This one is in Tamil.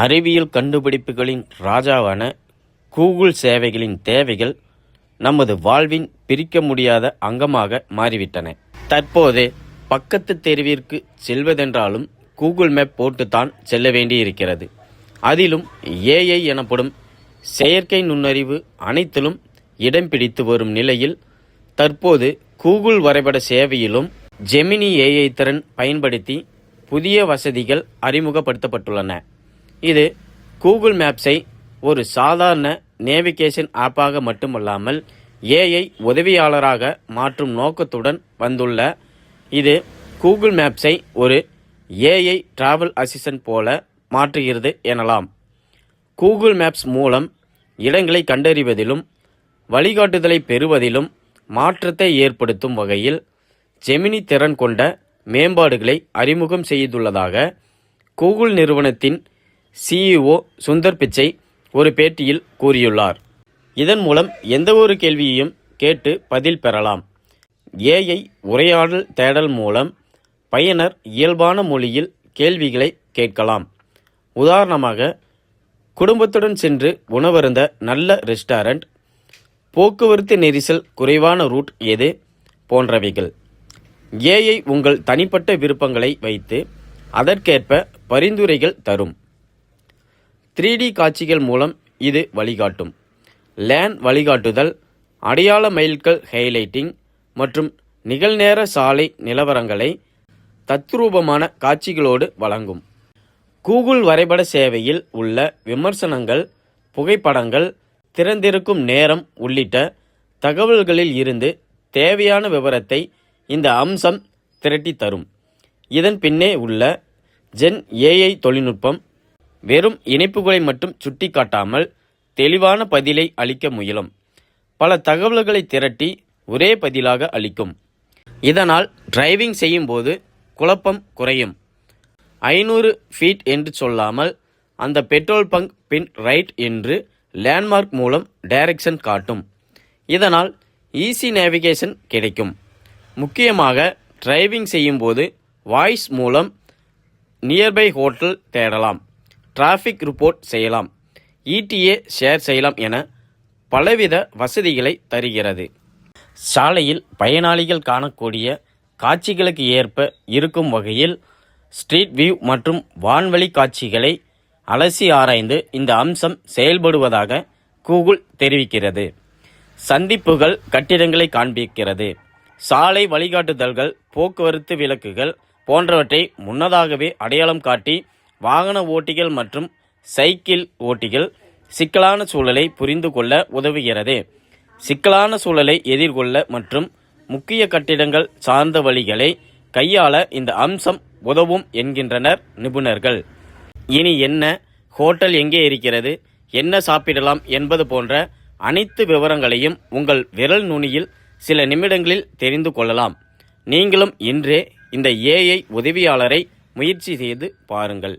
அறிவியல் கண்டுபிடிப்புகளின் ராஜாவான கூகுள் சேவைகளின் தேவைகள் நமது வாழ்வின் பிரிக்க முடியாத அங்கமாக மாறிவிட்டன. தற்போது பக்கத்து தெருவிற்கு செல்வதென்றாலும் கூகுள் மேப் போட்டுத்தான் செல்ல வேண்டியிருக்கிறது. அதிலும் ஏஐ எனப்படும் செயற்கை நுண்ணறிவு அனைத்திலும் இடம் பிடித்து வரும் நிலையில் தற்போது கூகுள் வரைபட சேவையிலும் ஜெமினி ஏஐ திறன் பயன்படுத்தி புதிய வசதிகள் அறிமுகப்படுத்தப்பட்டுள்ளன. இது கூகுள் மேப்ஸை ஒரு சாதாரண நேவிகேஷன் ஆப்பாக மட்டுமல்லாமல் ஏஐ உதவியாளராக மாற்றும் நோக்கத்துடன் வந்துள்ள இது கூகுள் மேப்ஸை ஒரு ஏஐ டிராவல் அசிஸ்டன்ட் போல மாற்றுகிறது எனலாம். கூகுள் மேப்ஸ் மூலம் இடங்களை கண்டறிவதிலும் வழிகாட்டுதலை பெறுவதிலும் மாற்றத்தை ஏற்படுத்தும் வகையில் ஜெமினி திறன் கொண்ட மேம்பாடுகளை அறிமுகம் செய்துள்ளதாக கூகுள் நிறுவனத்தின் சிஇஓ சுந்தர் பிச்சை ஒரு பேட்டியில் கூறியுள்ளார். இதன் மூலம் எந்த ஒரு கேள்வியையும் கேட்டு பதில் பெறலாம். ஏஐ உரையாடல் தேடல் மூலம் பயனர் இயல்பான மொழியில் கேள்விகளை கேட்கலாம். உதாரணமாக, குடும்பத்துடன் சென்று உணவருந்த நல்ல ரெஸ்டாரண்ட், போக்குவரத்து நெரிசல் குறைவான ரூட் எது போன்றவைகள். ஏஐ உங்கள் தனிப்பட்ட விருப்பங்களை வைத்து அதற்கேற்ப பரிந்துரைகள் தரும். 3D காட்சிகள் மூலம் இது வழிகாட்டும். லேன் வழிகாட்டுதல், அடையாள மைல்கல் ஹைலைட்டிங் மற்றும் நிகழ்நேர சாலை நிலவரங்களை தத்ரூபமான காட்சிகளோடு வழங்கும். கூகுள் வரைபட சேவையில் உள்ள விமர்சனங்கள், புகைப்படங்கள், திறந்திருக்கும் நேரம் உள்ளிட்ட தகவல்களில் இருந்து தேவையான விவரத்தை இந்த அம்சம் திரட்டி தரும். இதன் பின்னே உள்ள ஜென் ஏஐ தொழில்நுட்பம் வெறும் இணைப்புகளை மட்டும் சுட்டி காட்டாமல் தெளிவான பதிலை அளிக்க முயலும். பல தகவல்களை திரட்டி ஒரே பதிலாக அளிக்கும். இதனால் டிரைவிங் செய்யும் போது குழப்பம் குறையும். 500 ஃபீட் என்று சொல்லாமல் அந்த பெட்ரோல் பங்க் பின் ரைட் என்று லேண்ட்மார்க் மூலம் டைரக்ஷன் காட்டும். இதனால் ஈஸி நேவிகேஷன் கிடைக்கும். முக்கியமாக டிரைவிங் செய்யும் போது வாய்ஸ் மூலம் நியர்பை ஹோட்டல் தேடலாம், டிராஃபிக் ரிப்போர்ட் செய்யலாம், ETA ஷேர் செய்யலாம் என பலவித வசதிகளை தருகிறது. சாலையில் பயனாளிகள் காணக்கூடிய காட்சிகளுக்கு ஏற்ப இருக்கும் வகையில் ஸ்ட்ரீட் வியூ மற்றும் வான்வழி காட்சிகளை அலசி ஆராய்ந்து இந்த அம்சம் செயல்படுவதாக கூகுள் தெரிவிக்கிறது. சந்திப்புகள், கட்டிடங்களை காண்பிக்கிறது. சாலை வழிகாட்டுதல்கள், போக்குவரத்து விளக்குகள் போன்றவற்றை முன்னதாகவே அடையாளம் காட்டி வாகன ஓட்டிகள் மற்றும் சைக்கிள் ஓட்டிகள் சிக்கலான சூழலை புரிந்து கொள்ள உதவுகிறது. சிக்கலான சூழலை எதிர்கொள்ள மற்றும் முக்கிய கட்டிடங்கள் சார்ந்த வழிகளை கையாள இந்த அம்சம் உதவும் என்கின்றனர் நிபுணர்கள். இனி என்ன, ஹோட்டல் எங்கே இருக்கிறது, என்ன சாப்பிடலாம் என்பது போன்ற அனைத்து விவரங்களையும் உங்கள் விரல் நுனியில் சில நிமிடங்களில் தெரிந்து கொள்ளலாம். நீங்களும் இன்றே இந்த ஏஐ உதவியாளரை முயற்சி செய்து பாருங்கள்.